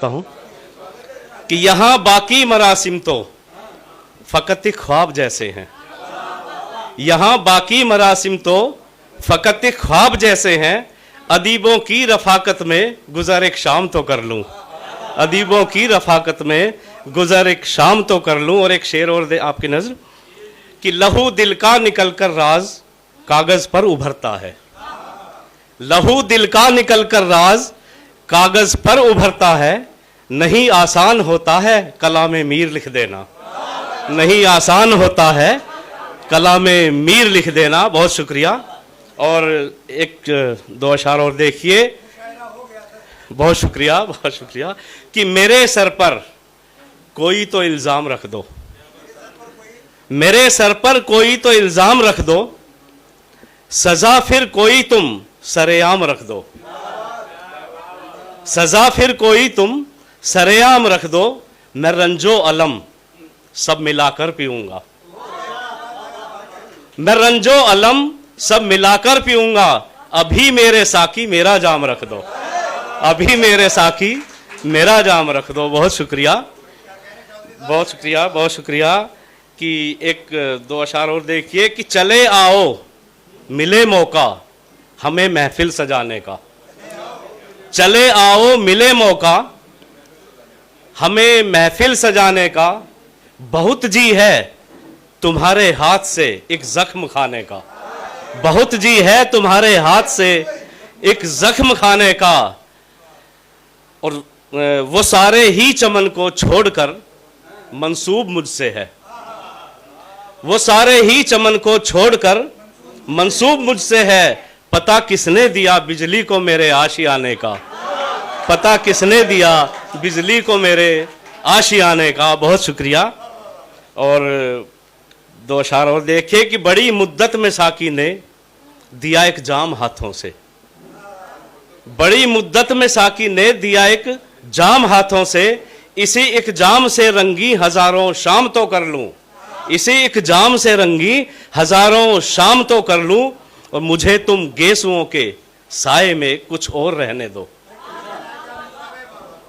करता हूं कि यहां बाकी मरासिम तो फकत ख्वाब जैसे हैं। यहां बाकी मरासिम तो फकत ख्वाब जैसे हैं। अदीबों की रफाकत में गुज़र एक शाम तो कर लूं। अदीबों की रफाकत में गुज़र एक शाम तो कर लूं। और एक शेर और दे आपकी नजर कि लहू दिल का निकल कर राज कागज पर उभरता है। लहू दिल का निकल कर राज कागज पर उभरता है। नहीं आसान होता है कलामे मीर लिख देना। नहीं आसान होता है कलामे मीर लिख देना। बहुत शुक्रिया। और एक दो अशार और देखिए। बहुत शुक्रिया, बहुत शुक्रिया। कि मेरे सर पर कोई तो इल्जाम रख दो। मेरे सर पर कोई तो इल्जाम रख दो। सजा फिर कोई तुम सरेआम रख दो। सजा फिर कोई तुम सरेआम रख दो। मैं रंजो अलम सब मिलाकर पीऊंगा। मैं रंजो अलम सब मिलाकर पीऊंगा। अभी मेरे साकी मेरा जाम रख दो। अभी मेरे साकी मेरा जाम रख दो। बहुत शुक्रिया, बहुत शुक्रिया, बहुत शुक्रिया। कि एक दो अशार और देखिए कि चले आओ मिले मौका हमें महफिल सजाने का। चले आओ मिले मौका हमें महफिल सजाने का। बहुत जी है तुम्हारे हाथ से एक जख्म खाने का। बहुत जी है तुम्हारे हाथ से एक जख्म खाने का। और वो सारे ही चमन को छोड़कर मंसूब मुझसे है। वो सारे ही चमन को छोड़कर मंसूब मुझसे है। पता किसने दिया बिजली को मेरे आशियाने का। पता किसने दिया बिजली को मेरे आशियाने का। बहुत शुक्रिया। और दो अशार और देखिए कि बड़ी मुद्दत में साकी ने दिया एक जाम हाथों से। बड़ी मुद्दत में साकी ने दिया एक जाम हाथों से। इसी एक जाम से रंगी हजारों शाम तो कर लूं। इसी एक जाम से रंगी हजारों शाम तो कर लूं। और मुझे तुम गेसुओं के साए में कुछ और रहने दो।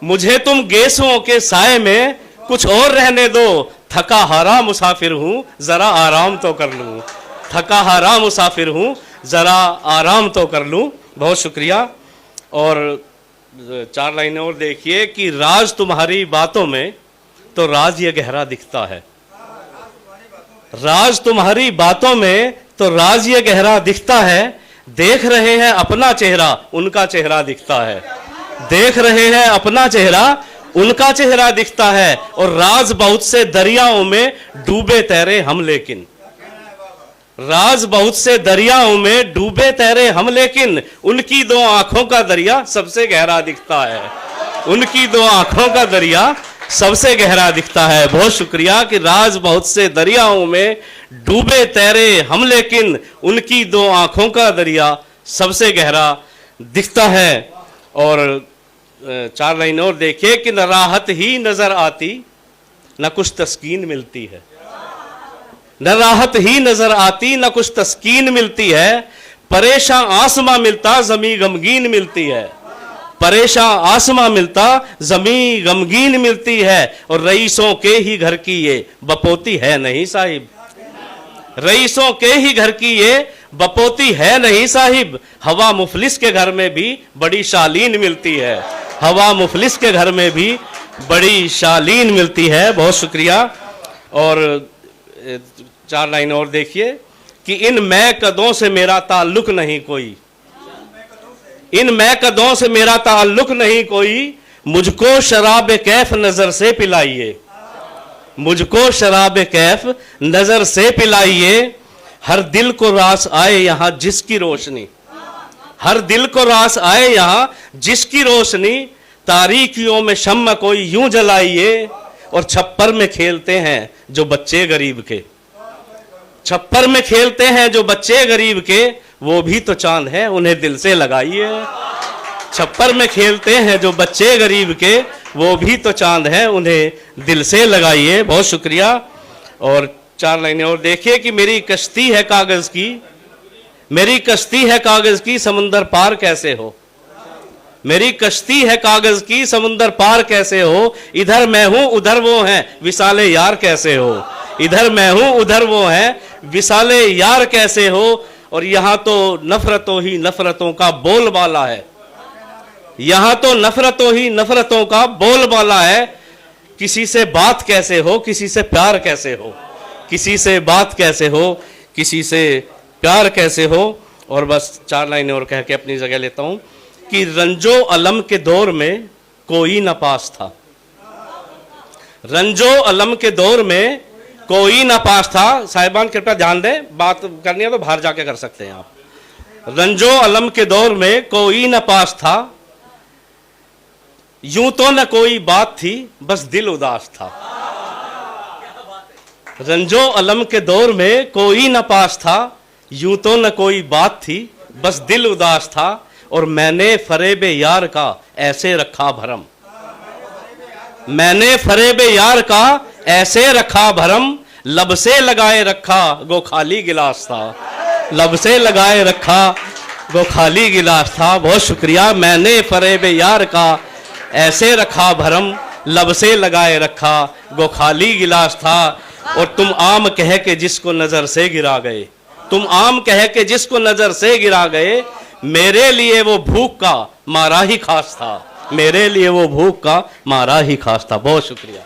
मुझे तुम गेसुओं के साए में कुछ और रहने दो। थका हारा मुसाफिर हूं जरा आराम तो कर लूं। थका हारा मुसाफिर हूं जरा आराम तो कर लूं। बहुत शुक्रिया। और चार लाइनें और देखिए कि राज तुम्हारी बातों में तो राज ये गहरा दिखता है। राज तुम्हारी बातों में तो राज ये गहरा दिखता है। देख रहे हैं अपना चेहरा उनका चेहरा दिखता है। देख रहे हैं अपना चेहरा उनका चेहरा दिखता है। और राज बहुत से दरियाओं में डूबे तैरे हम लेकिन। राज बहुत से दरियाओं में डूबे तैरे हम लेकिन। उनकी दो आंखों का दरिया सबसे गहरा दिखता है। उनकी दो आंखों का दरिया सबसे गहरा दिखता है। बहुत शुक्रिया। कि राज बहुत से दरियाओं में डूबे तैरे हम लेकिन। उनकी दो आंखों का दरिया सबसे गहरा दिखता है। और चार लाइन और देखिए कि न राहत ही नजर आती न कुछ तस्कीन मिलती है। न राहत ही नजर आती न कुछ तस्कीन मिलती है। परेशान आसमां मिलता जमी गमगीन मिलती है। परेशान आसमां मिलता जमी गमगीन मिलती है। और रईसों के ही घर की ये बपोती है नहीं साहिब। रईसों के ही घर की ये बपोती है नहीं साहिब। हवा मुफलिस के घर में भी बड़ी शालीन मिलती है। हवा मुफलिस के घर में भी बड़ी शालीन मिलती है। बहुत शुक्रिया। और चार लाइन और देखिए कि इन मैं कदों से मेरा ताल्लुक नहीं कोई। इन मैं कदों से मेरा ताल्लुक नहीं कोई। मुझको शराब कैफ नजर से पिलाइए। मुझको शराब कैफ नजर से पिलाइए। हर दिल को रास आए यहां जिसकी रोशनी। हर दिल को रास आए यहां जिसकी रोशनी। तारीकियों में शम्मा कोई यूं जलाइए। और छप्पर में खेलते हैं जो बच्चे गरीब के। छप्पर में खेलते हैं जो बच्चे गरीब के। वो भी तो चांद है उन्हें दिल से लगाइए। छप्पर में खेलते हैं जो बच्चे गरीब के। वो भी तो चांद है उन्हें दिल से लगाइए। बहुत शुक्रिया। और चार लाइनें और देखिए कि मेरी कश्ती है कागज की। मेरी कश्ती है कागज की समंदर पार कैसे हो। मेरी कश्ती है कागज की, समुंदर पार कैसे हो। इधर मैं हूं उधर वो हैं, विसाले यार कैसे हो। इधर मैं हूं उधर वो हैं, विसाले यार कैसे हो। और यहां तो नफरतों ही नफरतों का बोलबाला है, यहां तो नफरतों ही नफरतों का बोलबाला है। किसी से बात कैसे हो, किसी से प्यार कैसे हो, किसी से बात कैसे हो, किसी से प्यार कैसे हो। और बस 4 लाइनें और कह के अपनी जगह लेता हूं कि रंजो अलम के दौर में कोई न पास था। रंजो अलम के दौर में कोई न पास था। साहिबान कृपया ध्यान दें, बात करनी है तो बाहर जाके कर सकते हैं आप। रंजो अलम के दौर में कोई न पास था, यूं तो न कोई बात थी, बस दिल उदास था। रंजो अलम के दौर में कोई न पास था, यूं तो न कोई बात थी, बस दिल उदास था। और मैंने फरेबे यार का ऐसे रखा भरम, मैंने फरेबे यार का ऐसे रखा भरम। लब से लगाए रखा गो खाली गिलास था, लब से लगाए रखा गो खाली गिलास था। बहुत शुक्रिया। मैंने फरेबे यार का ऐसे रखा भरम, लब से लगाए रखा गो खाली गिलास था। और तुम आम कह के जिसको नजर से गिरा गए, तुम आम कह के जिसको नजर से गिरा गए, मेरे लिए वो भूख का मारा ही खास था, मेरे लिए वो भूख का मारा ही खास था। बहुत शुक्रिया।